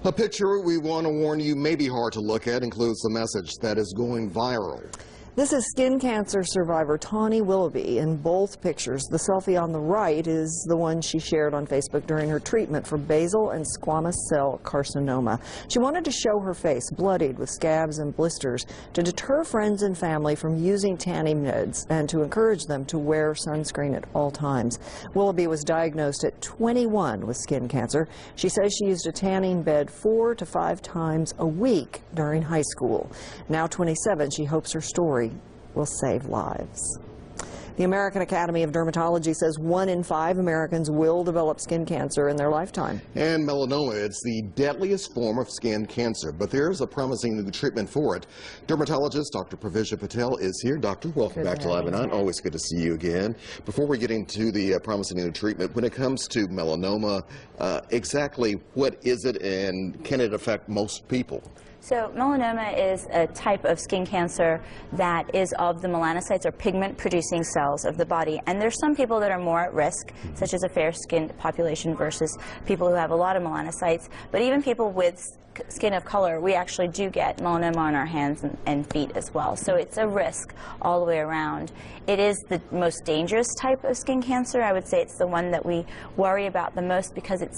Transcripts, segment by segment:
A picture we want to warn you may be hard to look at includes a message that is going viral. This is skin cancer survivor Tawny Willoughby in both pictures. The selfie on the right is the one she shared on Facebook during her treatment for basal and squamous cell carcinoma. She wanted to show her face bloodied with scabs and blisters to deter friends and family from using tanning beds and to encourage them to wear sunscreen at all times. Willoughby was diagnosed at 21 with skin cancer. She says she used a tanning bed 4 to 5 times a week during high school. Now 27, she hopes her story will save lives. The American Academy of Dermatology says 1 in 5 Americans will develop skin cancer in their lifetime. And melanoma, it's the deadliest form of skin cancer, but there's a promising new treatment for it. Dermatologist Dr. Pravisha Patel is here. Doctor, welcome back to Live and On. Always good to see you again. Before we get into the promising new treatment, when it comes to melanoma, exactly what is it and can it affect most people? So melanoma is a type of skin cancer that is of the melanocytes or pigment-producing cells of the body. And there's some people that are more at risk, such as a fair-skinned population versus people who have a lot of melanocytes. But even people with skin of color, we actually do get melanoma on our hands and feet as well. So it's a risk all the way around. It is the most dangerous type of skin cancer. I would say it's the one that we worry about the most because it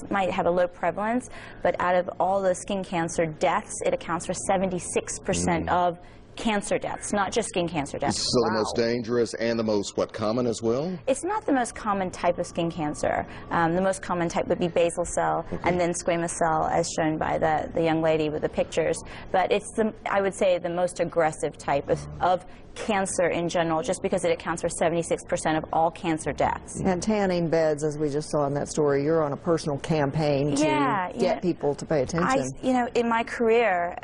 might have a low prevalence, but out of all the skin cancer deaths, it accounts for 76% of cancer deaths, not just skin cancer deaths. So the most dangerous and the most, common as well? It's not the most common type of skin cancer. The most common type would be basal cell and then squamous cell, as shown by the young lady with the pictures. But it's, I would say, the most aggressive type of cancer in general, just because it accounts for 76% of all cancer deaths. And tanning beds, as we just saw in that story, you're on a personal campaign to get people to pay attention. In my career,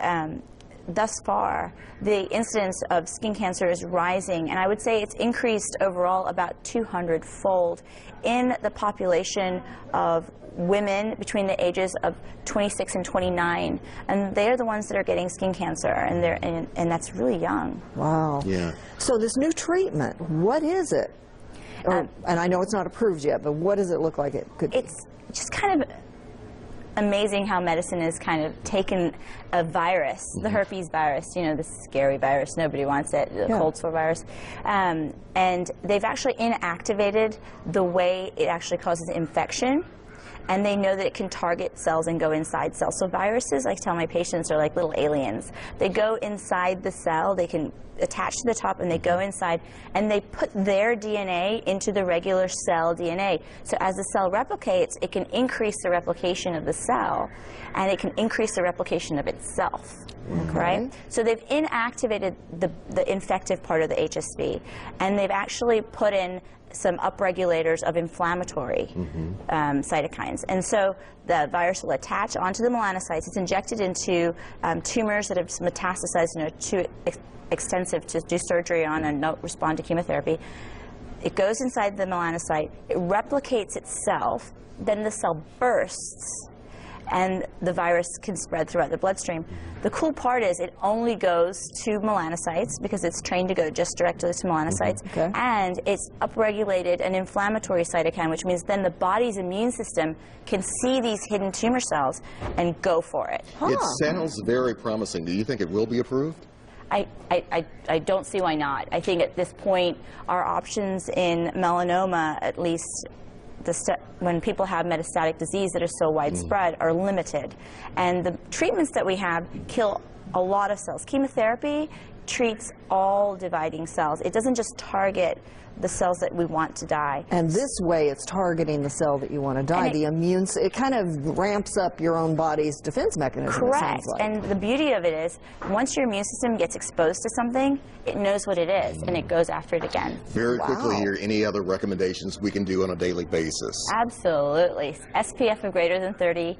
thus far, the incidence of skin cancer is rising, and I would say it's increased overall about 200-fold in the population of women between the ages of 26 and 29, and they're the ones that are getting skin cancer, and that's really young. Wow. Yeah. So this new treatment, what is it? And I know it's not approved yet, but what does it look like it could be? It's just kind of amazing how medicine has kind of taken a virus, the herpes virus, you know, the scary virus, nobody wants it, the cold sore virus, and they've actually inactivated the way it actually causes infection. And they know that it can target cells and go inside cells. So viruses, I tell my patients, are like little aliens. They go inside the cell, they can attach to the top, and they go inside, and they put their DNA into the regular cell DNA. So as the cell replicates, it can increase the replication of the cell, and it can increase the replication of itself. Right? So they've inactivated the infective part of the HSV, and they've actually put in some upregulators of inflammatory cytokines. And so the virus will attach onto the melanocytes. It's injected into tumors that have metastasized, too extensive to do surgery on and not respond to chemotherapy. It goes inside the melanocyte, it replicates itself, then the cell bursts, and the virus can spread throughout the bloodstream. The cool part is it only goes to melanocytes because it's trained to go just directly to melanocytes, and it's upregulated an inflammatory cytokine, which means then the body's immune system can see these hidden tumor cells and go for it. It sounds very promising. Do you think it will be approved? I don't see why not. I think at this point our options in melanoma, at least when people have metastatic disease that is so widespread, are limited. And the treatments that we have kill a lot of cells. Chemotherapy treats all dividing cells. It doesn't just target the cells that we want to die. And this way it's targeting the cell that you want to die. It kind of ramps up your own body's defense mechanism. Correct. It sounds like. And the beauty of it is, once your immune system gets exposed to something, it knows what it is, and it goes after it again. Very quickly here, any other recommendations we can do on a daily basis? Absolutely. SPF of greater than 30.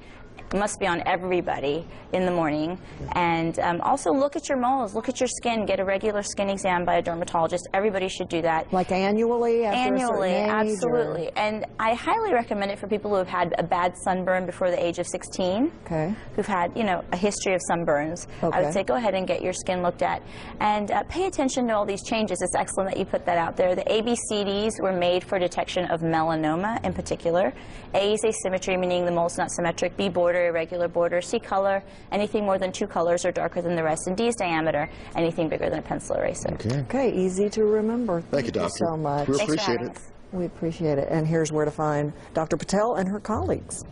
Must be on everybody in the morning. And also look at your moles, look at your skin, get a regular skin exam by a dermatologist. Everybody should do that. Like annually? Annually, absolutely. And I highly recommend it for people who have had a bad sunburn before the age of 16, who've had, a history of sunburns. I would say go ahead and get your skin looked at. And pay attention to all these changes. It's excellent that you put that out there. The ABCDs were made for detection of melanoma in particular. A is asymmetry, meaning the mole's not symmetric. B, border very irregular borders. C color, anything more than 2 colors or darker than the rest. And D is diameter, anything bigger than a pencil eraser. Okay, easy to remember. Thank you, Doctor. So much. We Thanks for appreciate having it. us. We appreciate it. And here's where to find Dr. Patel and her colleagues.